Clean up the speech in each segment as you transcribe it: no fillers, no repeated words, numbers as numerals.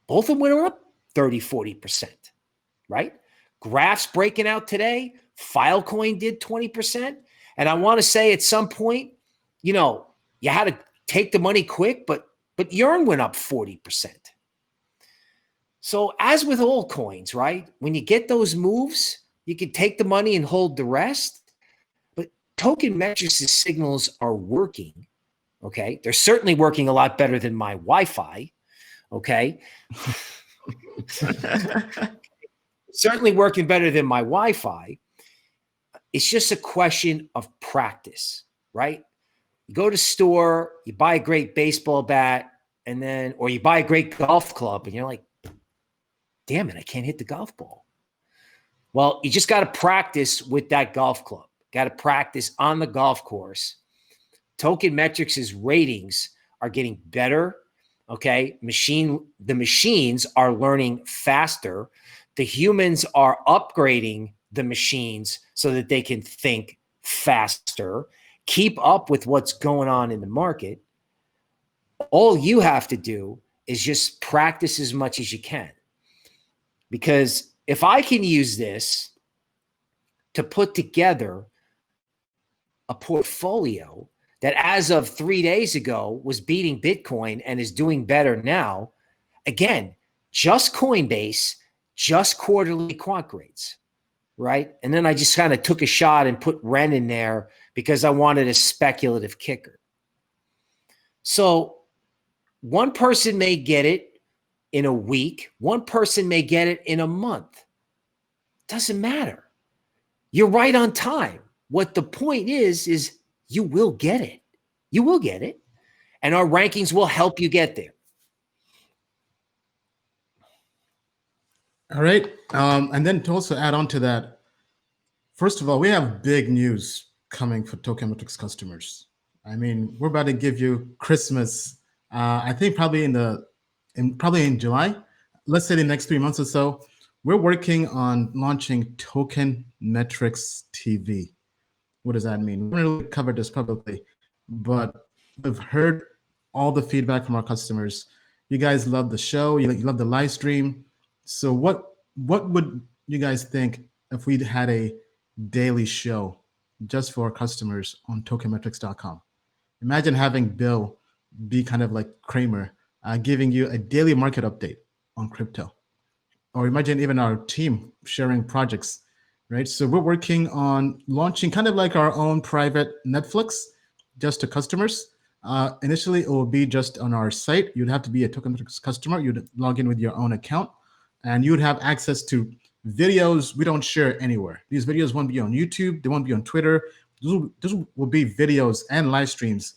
Both of them went up 30, 40%, right? Graphs breaking out today. Filecoin did 20%. And I want to say at some point, you had to take the money quick, but Yearn went up 40%. So as with all coins, right? When you get those moves, you can take the money and hold the rest. But Token Metrics' signals are working, okay? They're certainly working a lot better than my Wi-Fi, okay? Certainly working better than my Wi-Fi. It's just a question of practice, right? You go to the store, you buy a great baseball bat, or you buy a great golf club, and you're like, damn it, I can't hit the golf ball. Well, you just got to practice with that golf club. Got to practice on the golf course. Token Metrics' ratings are getting better. Okay. The machines are learning faster. The humans are upgrading the machines so that they can think faster, keep up with what's going on in the market. All you have to do is just practice as much as you can. Because if I can use this to put together a portfolio that as of 3 days ago was beating Bitcoin and is doing better now, again, just Coinbase, just quarterly quant grades, right? And then I just kind of took a shot and put Ren in there because I wanted a speculative kicker. So one person may get it in a week. One person may get it in a month. Doesn't matter. You're right on time. What the point is you will get it. You will get it. And our rankings will help you get there. All right. And then to also add on to that, first of all, we have big news coming for Token Metrics customers. I mean, we're about to give you Christmas, I think probably in July, let's say the next 3 months or so. We're working on launching Token Metrics TV. What does that mean? We haven't really covered this publicly, but we've heard all the feedback from our customers. You guys love the show. You love the live stream. So what would you guys think if we had a daily show just for our customers on tokenmetrics.com? Imagine having Bill be kind of like Kramer, giving you a daily market update on crypto. Or imagine even our team sharing projects, right? So we're working on launching kind of like our own private Netflix just to customers. Initially, it will be just on our site. You'd have to be a Token Metrics customer. You'd log in with your own account, and you would have access to videos we don't share anywhere. These videos won't be on YouTube. They won't be on Twitter. These will be videos and live streams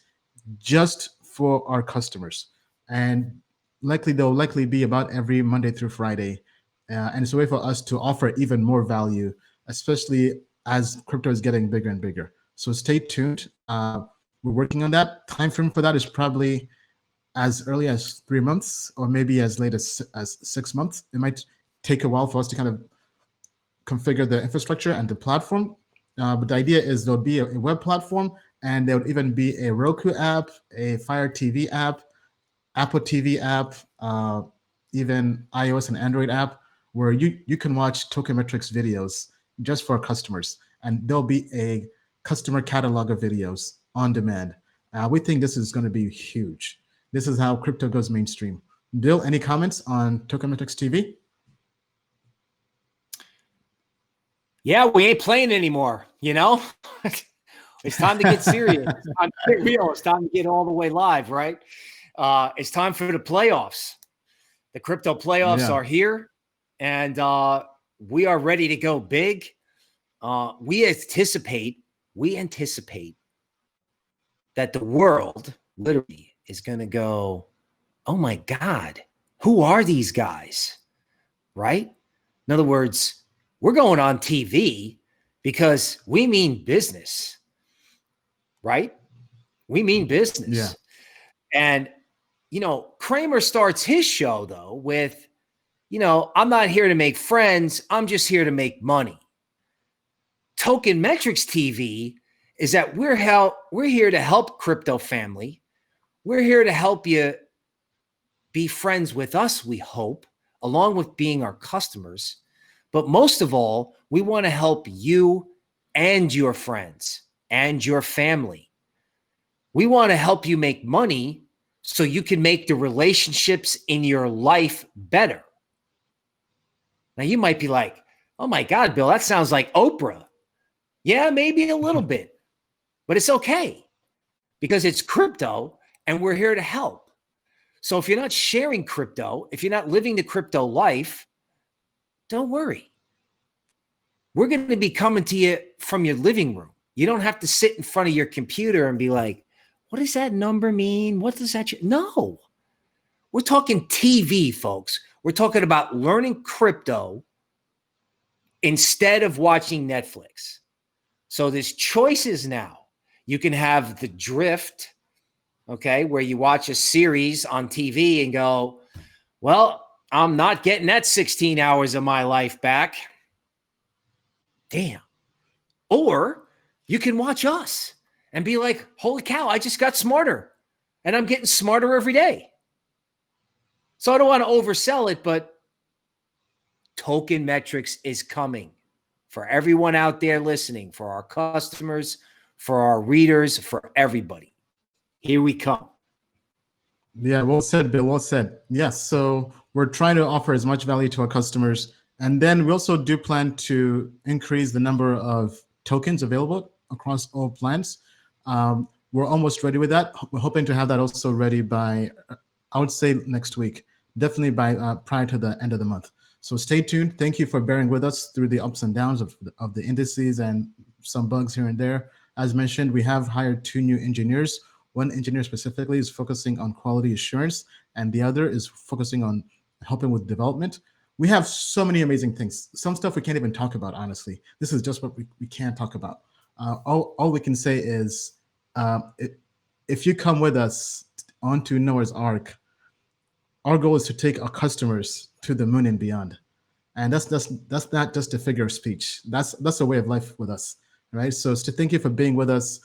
just for our customers. And they'll likely be about every Monday through Friday. And it's a way for us to offer even more value, especially as crypto is getting bigger and bigger. So stay tuned. We're working on that. Time frame for that is probably as early as 3 months, or maybe as late as 6 months. It might take a while for us to kind of configure the infrastructure and the platform. But the idea is there'll be a web platform, and there would even be a Roku app, a Fire TV app, Apple TV app, even iOS and Android app, where you can watch Token Metrics videos just for our customers. And there'll be a customer catalog of videos on demand. We think this is going to be huge. This is how crypto goes mainstream. Bill, any comments on Token Metrics TV? Yeah, we ain't playing anymore, you know? It's time to get serious. It's time to get real. It's time to get all the way live, right? It's time for the playoffs. The crypto playoffs are here, and we are ready to go big. We anticipate that the world literally is going to go, oh my God, who are these guys? Right? In other words, we're going on TV because we mean business, right? We mean business. Yeah. And, Kramer starts his show though with, I'm not here to make friends. I'm just here to make money. Token Metrics TV is that we're here to help crypto family. We're here to help you be friends with us, we hope, along with being our customers. But most of all, we want to help you and your friends and your family. We want to help you make money so you can make the relationships in your life better. Now, you might be like, oh my God, Bill, that sounds like Oprah. Yeah, maybe a little bit, but it's okay because it's crypto and we're here to help. So if you're not sharing crypto, if you're not living the crypto life, don't worry. We're going to be coming to you from your living room. You don't have to sit in front of your computer and be like, what does that number mean? What does that? No, we're talking TV, folks. We're talking about learning crypto instead of watching Netflix. So there's choices now. You can have the drift, okay, where you watch a series on TV and go, well, I'm not getting that 16 hours of my life back. Damn. Or you can watch us and be like, holy cow, I just got smarter and I'm getting smarter every day. So I don't want to oversell it, but Token Metrics is coming for everyone out there listening, for our customers, for our readers, for everybody. Here we come. Yeah, well said, Bill. Well said. Yes. So we're trying to offer as much value to our customers. And then we also do plan to increase the number of tokens available across all plans. We're almost ready with that. We're hoping to have that also ready by, I would say, next week, definitely by prior to the end of the month. So stay tuned. Thank you for bearing with us through the ups and downs of the indices and some bugs here and there. As mentioned, we have hired 2 new engineers. One engineer specifically is focusing on quality assurance, and the other is focusing on helping with development. We have so many amazing things. Some stuff we can't even talk about, honestly. This is just what we can't talk about. All we can say is if you come with us onto Noah's Ark, our goal is to take our customers to the moon and beyond. And that's not just a figure of speech. That's a way of life with us, right? So thank you for being with us.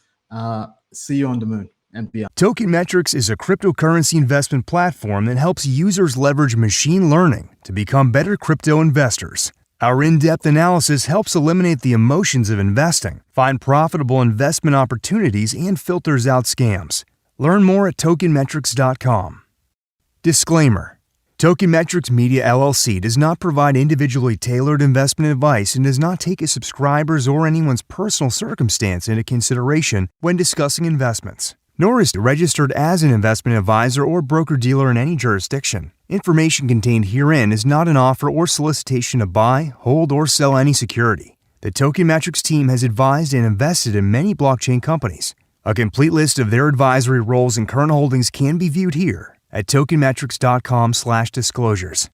See you on the moon and beyond. Token Metrics is a cryptocurrency investment platform that helps users leverage machine learning to become better crypto investors. Our in-depth analysis helps eliminate the emotions of investing, find profitable investment opportunities, and filters out scams. Learn more at tokenmetrics.com. Disclaimer: Token Metrics Media LLC does not provide individually tailored investment advice and does not take a subscriber's or anyone's personal circumstance into consideration when discussing investments, nor is it registered as an investment advisor or broker-dealer in any jurisdiction. Information contained herein is not an offer or solicitation to buy, hold, or sell any security. The Token Metrics team has advised and invested in many blockchain companies. A complete list of their advisory roles and current holdings can be viewed here at tokenmetrics.com/disclosures.